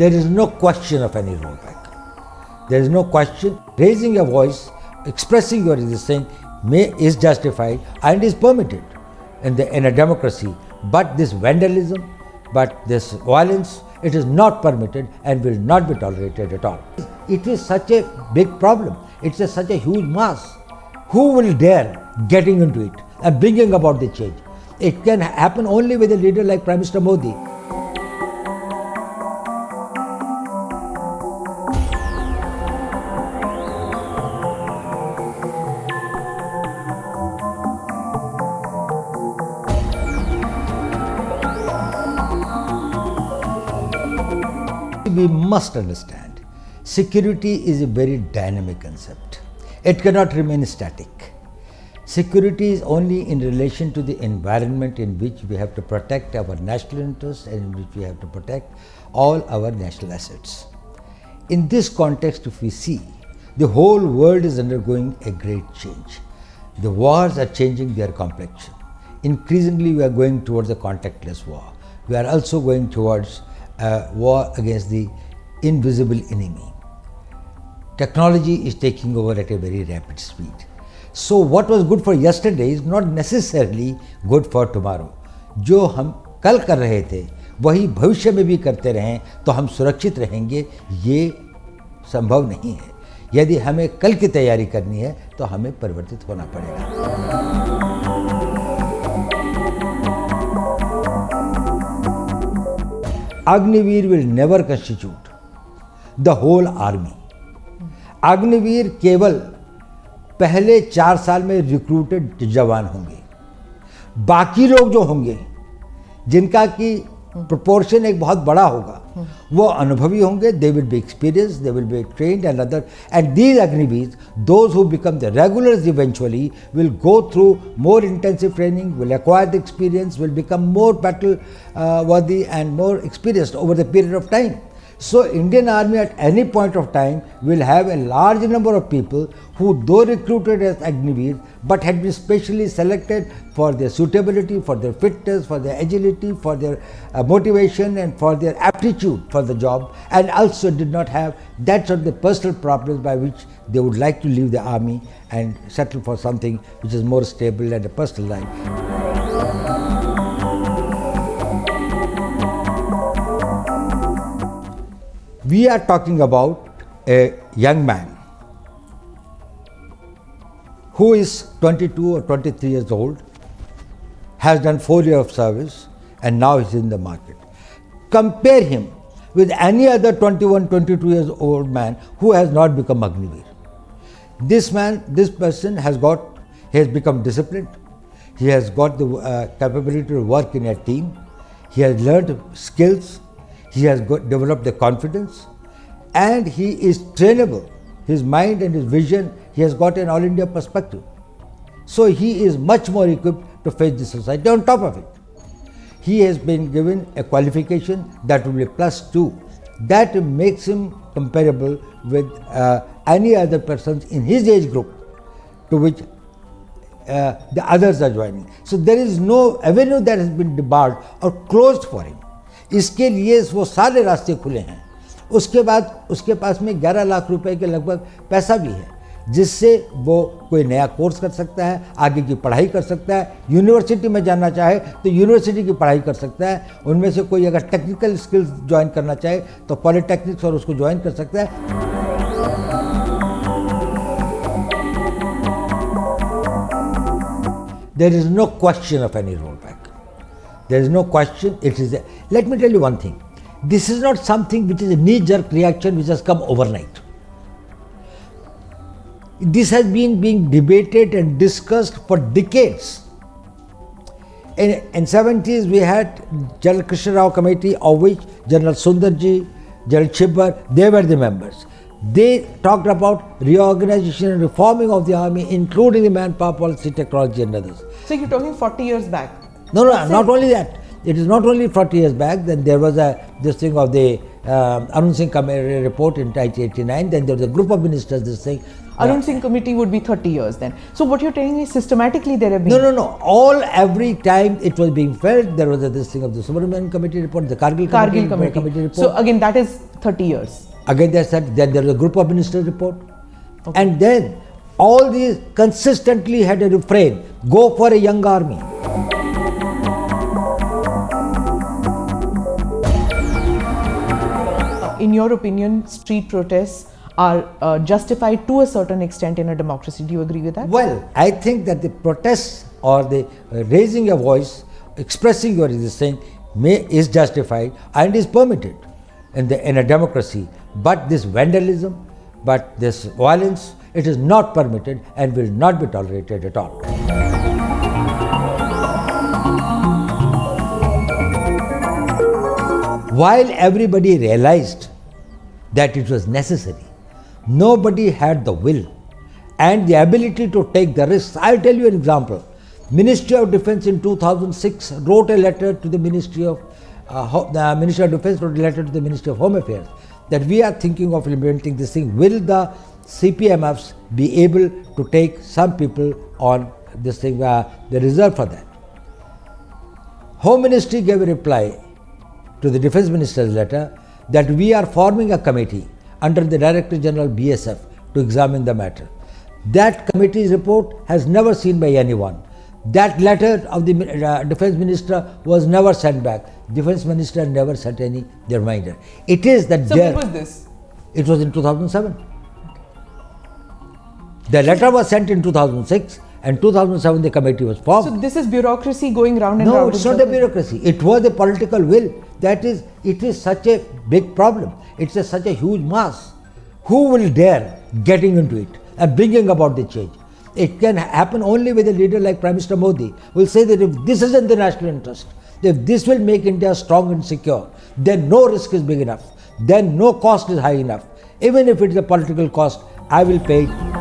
There is no question of any rollback. There is no question. Raising your voice, expressing your resistance is justified and is permitted in a democracy. But this vandalism, but this violence, it is not permitted and will not be tolerated at all. It is such a big problem. It's such a huge mass. Who will dare getting into it and bringing about the change? It can happen only with a leader like Prime Minister Modi. We must understand, security is a very dynamic concept. It cannot remain static. Security is only in relation to the environment in which we have to protect our national interests and in which we have to protect all our national assets. In this context, if we see, the whole world is undergoing a great change. The wars are changing their complexion. Increasingly, we are going towards a contactless war. We are also going towards a war against the invisible enemy. Technology is taking over at a very rapid speed. So what was good for yesterday is not necessarily good for tomorrow. जो हम कल कर रहे थे वही भविष्य में भी करते रहें तो हम सुरक्षित रहेंगे, ये संभव नहीं है. यदि हमें कल की तैयारी करनी है तो हमें परिवर्तित होना पड़ेगा. Agniveer will never constitute the whole army. Agniveer केवल पहले 4 साल में रिक्रूटेड जवान होंगे. बाकी लोग जो होंगे जिनका की proportion एक बहुत बड़ा होगा, वो अनुभवी होंगे. They will be experienced, they will be trained and other. And these Agniveers, those who become the regulars eventually, will go through more intensive training, will acquire the experience, will become more battle worthy and more experienced over the period of time. So Indian Army at any point of time will have a large number of people who, though recruited as Agniveer, but had been specially selected for their suitability, for their fitness, for their agility, for their motivation and for their aptitude for the job, and also did not have that sort of the personal problems by which they would like to leave the army and settle for something which is more stable and a personal life. We are talking about a young man who is 22 or 23 years old, has done 4 years of service and now is in the market. Compare him with any other 21, 22 years old man who has not become Agniveer. This person has become disciplined. He has got the capability to work in a team. He has learned skills. He has developed the confidence and he is trainable. His mind and his vision, he has got an all India perspective. So he is much more equipped to face the society. On top of it, he has been given a qualification that will be +2. That makes him comparable with any other persons in his age group to which the others are joining. So there is no avenue that has been debarred or closed for him. इसके लिए वो सारे रास्ते खुले हैं. उसके बाद उसके पास में 11 लाख रुपए के लगभग पैसा भी है, जिससे वो कोई नया कोर्स कर सकता है, आगे की पढ़ाई कर सकता है. यूनिवर्सिटी में जाना चाहे तो यूनिवर्सिटी की पढ़ाई कर सकता है. उनमें से कोई अगर टेक्निकल स्किल्स ज्वाइन करना चाहे तो पॉलिटेक्निक्स और उसको ज्वाइन कर सकता है. There is no question of any rollback. There is no question. Let me tell you one thing. This is not something which is a knee-jerk reaction which has come overnight. This has been being debated and discussed for decades. In 70s, we had General Krishna Rao Committee, of which General Sundarji, General Chibbar, they were the members. They talked about reorganization and reforming of the army, including the manpower policy, technology and others. So you're talking 40 years back? No, not only that. It is not only 40 years back. Then there was this thing of the Arun Singh Committee report in 1989. Then there was a group of ministers, this thing. Arun Singh Committee would be 30 years then. So what you're telling me is systematically there have been... No. Every time it was being felt, there was this thing of the Subramanian Committee report, the Kargil Committee report. So again, that is 30 years. Again, they said, then there was a group of ministers report. And then all these consistently had a refrain, go for a young army. In your opinion, street protests are justified to a certain extent in a democracy. Do you agree with that? Well, I think that the protests or the raising your voice, expressing your this thing is justified and is permitted in a democracy. But this vandalism, but this violence, it is not permitted and will not be tolerated at all. While everybody realized that it was necessary, nobody had the will and the ability to take the risks. I'll tell you an example. Ministry of Defence in 2006 wrote a letter to the Ministry of Defence wrote a letter to the Ministry of Home Affairs that we are thinking of implementing this thing. Will the CPMFs be able to take some people on this thing, the reserve for that? Home Ministry gave a reply to the Defence Minister's letter that we are forming a committee under the Director General BSF to examine the matter. That committee's report has never seen by anyone. That letter of the Defence Minister was never sent back. Defence Minister never sent any reminder. It is that So when was this? It was in 2007. The letter was sent in 2006 and 2007 the committee was formed. So this is bureaucracy going round and round. No, it's not a bureaucracy. It was a political will. That is, it is such a big problem. It's such a huge mass. Who will dare getting into it and bringing about the change? It can happen only with a leader like Prime Minister Modi, who will say that if this is in the national interest, if this will make India strong and secure, then no risk is big enough, then no cost is high enough. Even if it is a political cost, I will pay it.